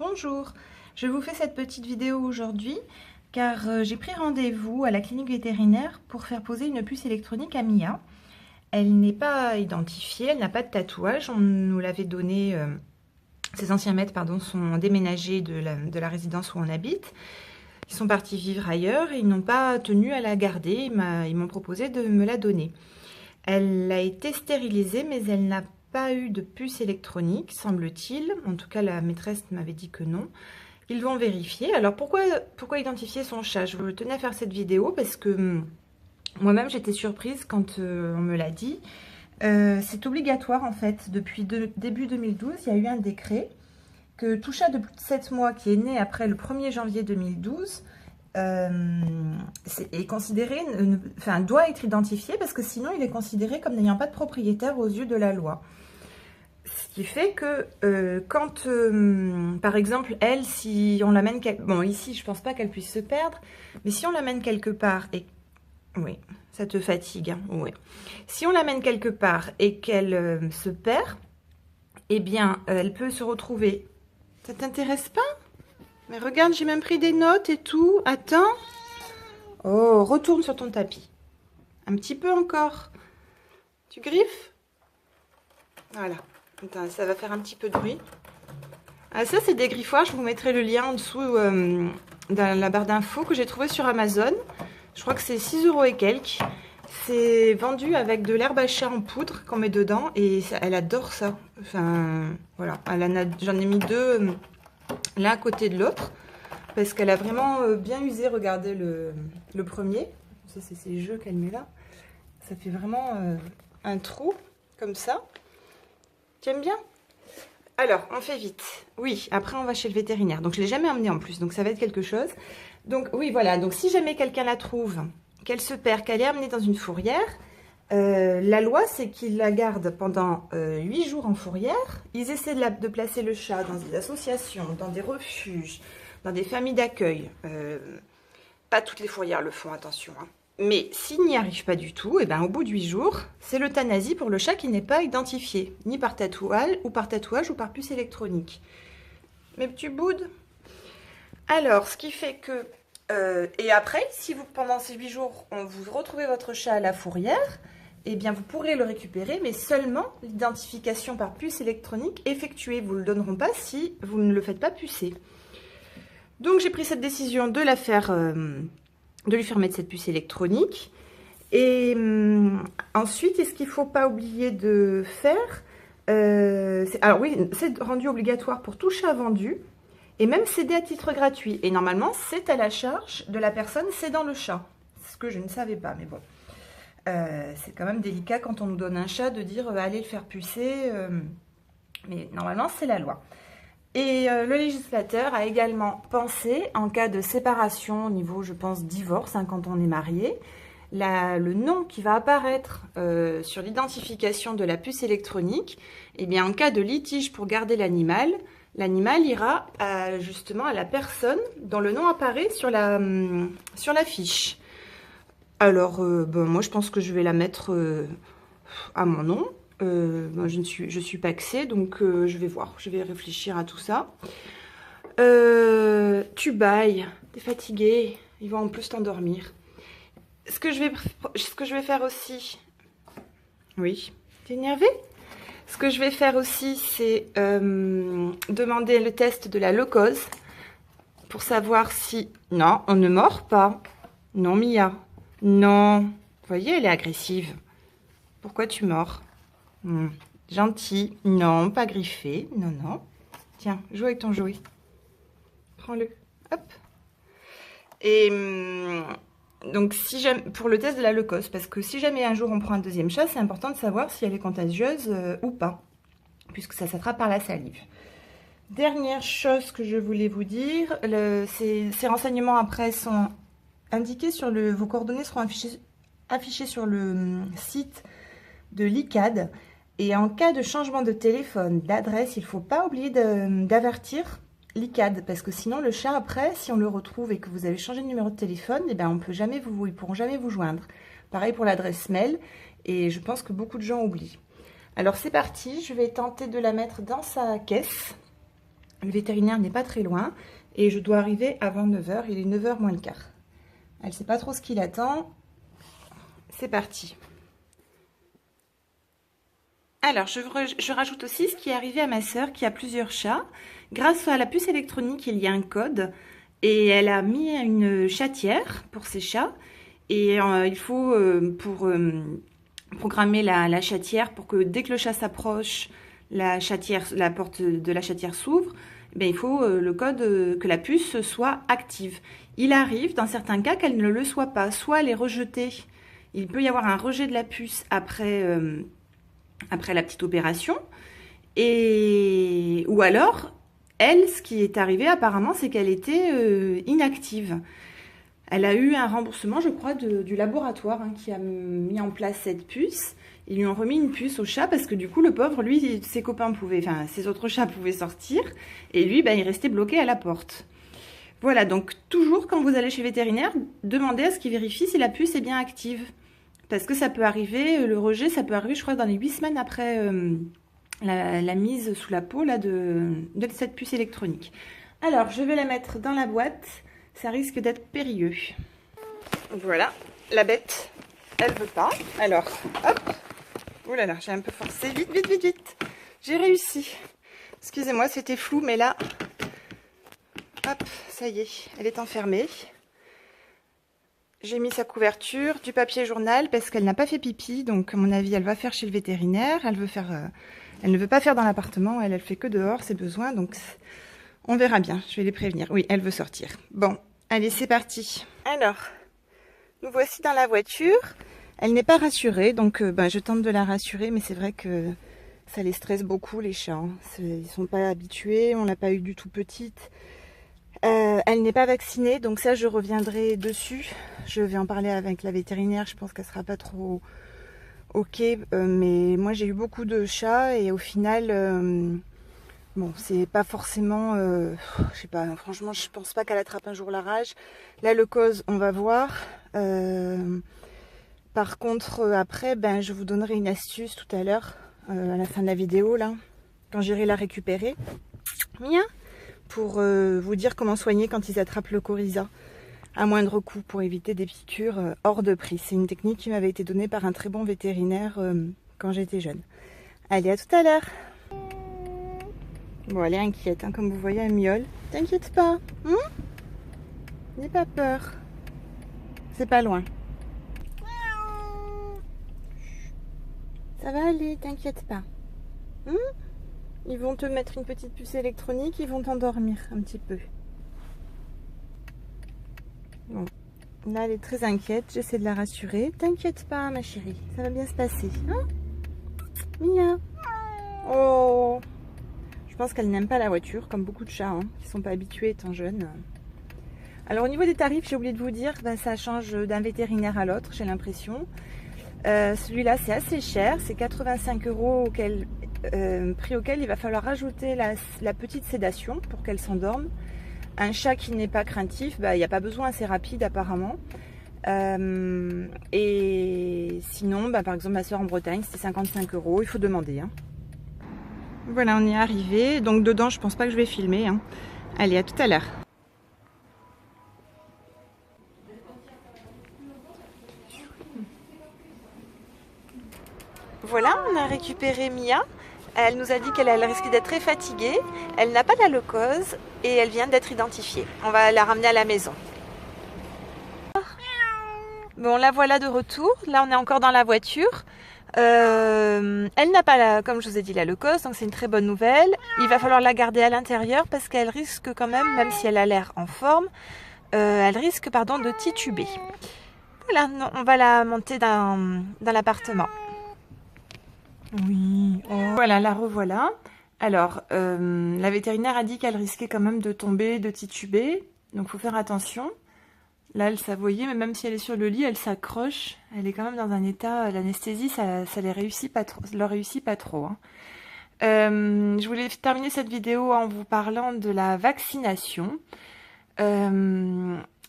Bonjour, je vous fais cette petite vidéo aujourd'hui car j'ai pris rendez-vous à la clinique vétérinaire pour faire poser une puce électronique à Mia. Elle n'est pas identifiée, elle n'a pas de tatouage, on nous l'avait donné, ses anciens maîtres sont déménagés de la résidence où on habite. Ils sont partis vivre ailleurs et ils n'ont pas tenu à la garder, ils m'ont proposé de me la donner. Elle a été stérilisée mais elle n'a pas eu de puce électronique, semble-t-il. En tout cas, la maîtresse m'avait dit que non. Ils vont vérifier. Alors, pourquoi identifier son chat? Je tenais à faire cette vidéo parce que moi-même, j'étais surprise quand on me l'a dit. C'est obligatoire, en fait. Depuis début 2012, il y a eu un décret que tout chat de plus de 7 mois qui est né après le 1er janvier 2012 est considéré, doit être identifié parce que sinon, il est considéré comme n'ayant pas de propriétaire aux yeux de la loi. Ce qui fait que quand, par exemple, elle, si on l'amène... Bon, ici, je pense pas qu'elle puisse se perdre, mais si on l'amène quelque part et... Oui, ça te fatigue, hein, oui. Si on l'amène quelque part et qu'elle se perd, eh bien, elle peut se retrouver... Ça t'intéresse pas? Mais regarde, j'ai même pris des notes et tout. Attends. Oh, retourne sur ton tapis. Un petit peu encore. Tu griffes? Voilà. Attends, ça va faire un petit peu de bruit. Ah, ça, c'est des griffoirs. Je vous mettrai le lien en dessous dans la barre d'infos que j'ai trouvé sur Amazon. Je crois que c'est 6 € et quelques. C'est vendu avec de l'herbe à chat en poudre qu'on met dedans. Et ça, elle adore ça. Enfin, voilà. J'en ai mis deux l'un à côté de l'autre. Parce qu'elle a vraiment bien usé. Regardez le premier. Ça, c'est ces jeux qu'elle met là. Ça fait vraiment un trou comme ça. Tu aimes bien? Alors, on fait vite. Oui, après on va chez le vétérinaire. Donc, je ne l'ai jamais emmenée en plus. Donc, ça va être quelque chose. Donc, oui, voilà. Donc, si jamais quelqu'un la trouve, qu'elle se perd, qu'elle est amenée dans une fourrière, la loi, c'est qu'ils la gardent pendant 8 jours en fourrière. Ils essaient de placer le chat dans des associations, dans des refuges, dans des familles d'accueil. Pas toutes les fourrières le font, attention, hein. Mais s'il n'y arrive pas du tout, et ben, au bout de 8 jours, c'est l'euthanasie pour le chat qui n'est pas identifié, ni par tatouage ou par puce électronique. Mais tu boudes. Alors, ce qui fait que... et après, si pendant ces 8 jours, vous retrouvez votre chat à la fourrière, eh bien, vous pourrez le récupérer, mais seulement l'identification par puce électronique effectuée. Vous ne le donneront pas si vous ne le faites pas pucer. Donc, j'ai pris cette décision de la faire... de lui faire mettre cette puce électronique. Et ensuite, est-ce qu'il ne faut pas oublier de faire alors oui, c'est rendu obligatoire pour tout chat vendu et même cédé à titre gratuit. Et normalement, c'est à la charge de la personne cédant le chat. Ce que je ne savais pas, mais bon. C'est quand même délicat quand on nous donne un chat de dire allez le faire pucer. Mais normalement, c'est la loi. Et le législateur a également pensé, en cas de séparation au niveau, je pense, divorce, hein, quand on est marié, le nom qui va apparaître sur l'identification de la puce électronique, eh bien, en cas de litige pour garder l'animal ira justement à la personne dont le nom apparaît sur la fiche. Alors, moi, je pense que je vais la mettre à mon nom. Moi, je suis paxée, donc je vais voir, je vais réfléchir à tout ça. Tu bailles, t'es fatiguée, il va en plus t'endormir. Ce que je vais faire aussi... Oui, t'es énervée? Ce que je vais faire aussi, c'est demander le test de la leucose pour savoir si... Non, on ne mord pas. Non, Mia. Non. Vous voyez, elle est agressive. Pourquoi tu mords? Gentil. Non, pas griffé. Non, non. Tiens, joue avec ton jouet. Prends-le. Hop. Et donc, pour le test de la leucose, parce que si jamais un jour on prend un deuxième chat, c'est important de savoir si elle est contagieuse ou pas, puisque ça s'attrape par la salive. Dernière chose que je voulais vous dire, ces renseignements après sont indiqués sur vos coordonnées seront affichées sur le site de l'ICAD. Et en cas de changement de téléphone, d'adresse, il ne faut pas oublier d'avertir l'ICAD. Parce que sinon, le chat, après, si on le retrouve et que vous avez changé de numéro de téléphone, eh ben, ils ne pourront jamais vous joindre. Pareil pour l'adresse mail. Et je pense que beaucoup de gens oublient. Alors, c'est parti. Je vais tenter de la mettre dans sa caisse. Le vétérinaire n'est pas très loin et je dois arriver avant 9 h. Il est 9 h moins le quart. Elle ne sait pas trop ce qu'il attend. C'est parti. Alors, je rajoute aussi ce qui est arrivé à ma sœur qui a plusieurs chats. Grâce à la puce électronique, il y a un code et elle a mis une chatière pour ses chats. Et il faut, pour programmer la chatière, pour que dès que le chat s'approche, la porte de la chatière s'ouvre, ben, il faut le code que la puce soit active. Il arrive dans certains cas qu'elle ne le soit pas. Soit elle est rejetée. Il peut y avoir un rejet de la puce après la petite opération. Ou alors, elle, ce qui est arrivé apparemment, c'est qu'elle était inactive. Elle a eu un remboursement, je crois, du laboratoire qui a mis en place cette puce. Ils lui ont remis une puce au chat parce que du coup, le pauvre, lui, ses autres chats pouvaient sortir. Et lui, ben, il restait bloqué à la porte. Voilà, donc toujours quand vous allez chez le vétérinaire, demandez à ce qu'il vérifie si la puce est bien active. Parce que ça peut arriver, le rejet, ça peut arriver, je crois, dans les 8 semaines après la mise sous la peau là, de cette puce électronique. Alors, je vais la mettre dans la boîte. Ça risque d'être périlleux. Voilà, la bête, elle veut pas. Alors, hop. Ouh là là, j'ai un peu forcé. Vite, vite, vite, vite. J'ai réussi. Excusez-moi, c'était flou, mais là, hop, ça y est, elle est enfermée. J'ai mis sa couverture, du papier journal, parce qu'elle n'a pas fait pipi. Donc, à mon avis, elle va faire chez le vétérinaire. Elle ne veut pas faire dans l'appartement. Elle fait que dehors, ses besoins. Donc, on verra bien. Je vais les prévenir. Oui, elle veut sortir. Bon, allez, c'est parti. Alors, nous voici dans la voiture. Elle n'est pas rassurée. Donc, je tente de la rassurer. Mais c'est vrai que ça les stresse beaucoup, les chats. Hein. Ils ne sont pas habitués. On ne l'a pas eu du tout petite. Elle n'est pas vaccinée, donc ça je reviendrai dessus. Je vais en parler avec la vétérinaire, je pense qu'elle sera pas trop ok. Mais moi j'ai eu beaucoup de chats et au final, bon c'est pas forcément, je sais pas, franchement je pense pas qu'elle attrape un jour la rage. Là le cause on va voir. Par contre après, ben je vous donnerai une astuce tout à l'heure, à la fin de la vidéo là, quand j'irai la récupérer. Mia, pour vous dire comment soigner quand ils attrapent le coryza à moindre coût pour éviter des piqûres hors de prix. C'est une technique qui m'avait été donnée par un très bon vétérinaire quand j'étais jeune. Allez, à tout à l'heure. Bon, elle est inquiète, hein, comme vous voyez, elle miaule. T'inquiète pas, n'aie pas peur. C'est pas loin. Ça va aller, t'inquiète pas. Ils vont te mettre une petite puce électronique, ils vont t'endormir un petit peu. Bon, là elle est très inquiète, j'essaie de la rassurer. T'inquiète pas ma chérie, ça va bien se passer. Hein, Mia? Oh, je pense qu'elle n'aime pas la voiture, comme beaucoup de chats qui ne sont pas habitués étant jeunes. Alors au niveau des tarifs, j'ai oublié de vous dire, ça change d'un vétérinaire à l'autre, j'ai l'impression. Celui-là c'est assez cher, c'est 85 € prix auquel il va falloir rajouter la petite sédation pour qu'elle s'endorme. Un chat qui n'est pas craintif, il n'y a pas besoin, c'est rapide apparemment. Et sinon, par exemple ma soeur en Bretagne c'était 55 €, il faut demander. Hein. Voilà, on est arrivé, donc dedans je pense pas que je vais filmer. Hein. Allez, à tout à l'heure. Voilà, on a récupéré Mia. Elle nous a dit qu'elle risquait d'être très fatiguée. Elle n'a pas d'halocose et elle vient d'être identifiée. On va la ramener à la maison. Bon, la voilà de retour. Là, on est encore dans la voiture. Elle n'a pas, comme je vous ai dit, l'halocose, donc c'est une très bonne nouvelle. Il va falloir la garder à l'intérieur parce qu'elle risque quand même si elle a l'air en forme, elle risque de tituber. Voilà, on va la monter dans l'appartement. Oui, voilà, la revoilà. Alors, la vétérinaire a dit qu'elle risquait quand même de tomber, de tituber. Donc, il faut faire attention. Là, elle s'avoyait, mais même si elle est sur le lit, elle s'accroche. Elle est quand même dans un état... L'anesthésie, ça leur réussit pas trop. Hein. Je voulais terminer cette vidéo en vous parlant de la vaccination.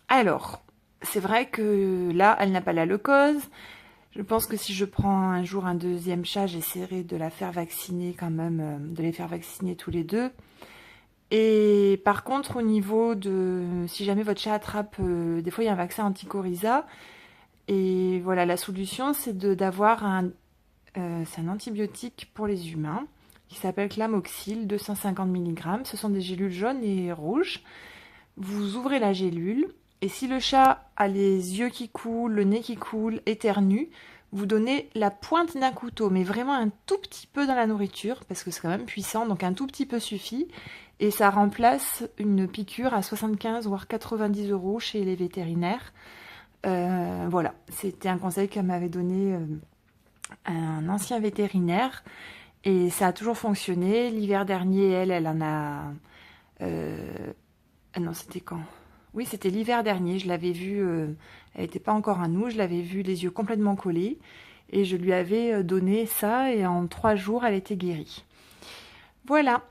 Alors, c'est vrai que là, elle n'a pas la leucose. Je pense que si je prends un jour un deuxième chat, j'essaierai de la faire vacciner quand même, de les faire vacciner tous les deux. Et par contre, au niveau de... Si jamais votre chat attrape... des fois, il y a un vaccin anti-coryza. Et voilà, la solution, c'est d'avoir un... c'est un antibiotique pour les humains qui s'appelle Clamoxyl, 250 mg. Ce sont des gélules jaunes et rouges. Vous ouvrez la gélule et si le chat a les yeux qui coulent, le nez qui coule, éternue, vous donnez la pointe d'un couteau, mais vraiment un tout petit peu dans la nourriture, parce que c'est quand même puissant, donc un tout petit peu suffit. Et ça remplace une piqûre à 75 voire 90 € chez les vétérinaires. Voilà, c'était un conseil que m'avait donné un ancien vétérinaire. Et ça a toujours fonctionné. L'hiver dernier, elle en a... Ah non, c'était quand? Oui, c'était l'hiver dernier. Je l'avais vue, elle n'était pas encore à nous. Je l'avais vue les yeux complètement collés. Et je lui avais donné ça. Et en 3 jours, elle était guérie. Voilà.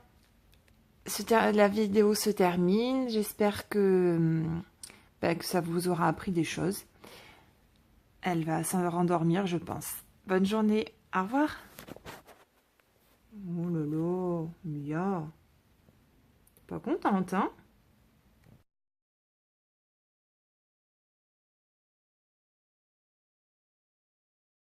La vidéo se termine. J'espère que ça vous aura appris des choses. Elle va s'en rendormir, je pense. Bonne journée. Au revoir. Oh là là, Mia. Pas contente, hein?